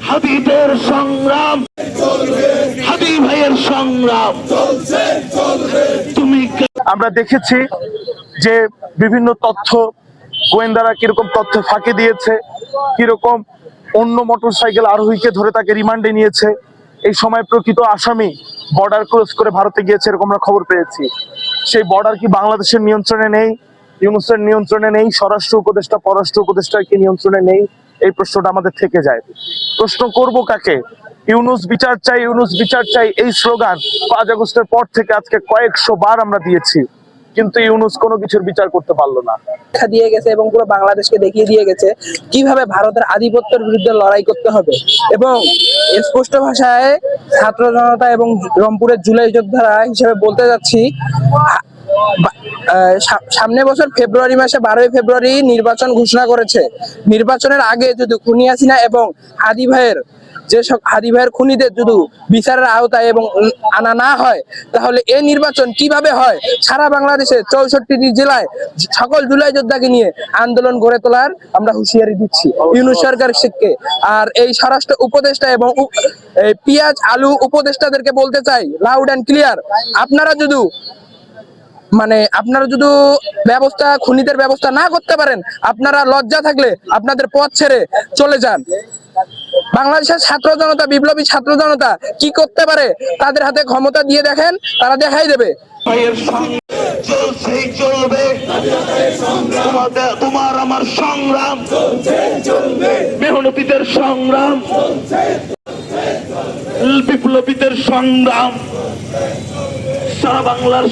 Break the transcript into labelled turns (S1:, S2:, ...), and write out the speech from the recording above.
S1: হাবিবের সংগ্রাম, হাবিব ভাইয়ের সংগ্রাম তুমি। আমরা দেখেছি যে বিভিন্ন তথ্য গোয়েন্দারা কিরকম তথ্য ফাঁকি দিয়েছে, কিরকম অন্য মোটরসাইকেল আরোহীকে ধরে তাকে রিমান্ডে নিয়েছে। এই সময় প্রকৃত আসামি বর্ডার ক্রস করে ভারতে গিয়েছে এরকম আমরা খবর পেয়েছি। সেই বর্ডার কি বাংলাদেশের নিয়ন্ত্রণে নেই, ইউনূসের নিয়ন্ত্রণে নেই, স্বরাষ্ট্র উপদেষ্টা পররাষ্ট্র উপদেষ্টার কি নিয়ন্ত্রণে নেই? এই প্রশ্নটা আমাদের থেকে যায়। প্রশ্ন করব কাকে? ইউনূস বিচার চাই, ইউনূস বিচার চাই, এই স্লোগান 5 আগস্টের পর থেকে আজকে কয়েকশো বার আমরা দিয়েছি, কিন্তু ইউনূস কোনো কিছুর বিচার করতে পারলো না।
S2: দিয়ে গেছে এবং পুরো বাংলাদেশকে দেখিয়ে দিয়ে গেছে কিভাবে ভারতের আধিপত্যের বিরুদ্ধে লড়াই করতে হবে। এবং স্পষ্ট ভাষায় ছাত্র জনতা এবং রংপুরের জুলাই যোদ্ধারা হিসেবে বলতে যাচ্ছি, সামনে বছর ফেব্রুয়ারি মাসে 12ই ফেব্রুয়ারি নির্বাচন ঘোষণা করেছে। নির্বাচনের আগে যদি খুনি হাসিনা এবং হাদি ভাইয়ের খুনিদের যদি বিচারের আওতায় এবং আনা না হয়, তাহলে এই নির্বাচন কিভাবে হয়? সারা বাংলাদেশে 64টি জেলায় সকল জুলাই যোদ্ধাকে নিয়ে আন্দোলন গড়ে তোলার আমরা হুঁশিয়ারি দিচ্ছি ইউনূস সরকারকে। আর এই স্বরাষ্ট্র উপদেষ্টা এবং পেঁয়াজ আলু উপদেষ্টাদেরকে বলতে চাই লাউড অ্যান্ড ক্লিয়ার, আপনারা যদি খুনিদের ব্যবস্থা না করতে পারেন, আপনারা লজ্জা থাকলে আপনাদের পথ ছেড়ে চলে যান। বাংলাদেশের ছাত্র জনতা, বিপ্লবী ছাত্র জনতা কি করতে পারে তাদের হাতে ক্ষমতা দিয়ে দেখেন, তারা দেখাই দেবে।
S1: তোমার আমার সংগ্রাম, মেহনতীদের সংগ্রাম, বিপ্লবীদের সংগ্রাম, সারা বাংলার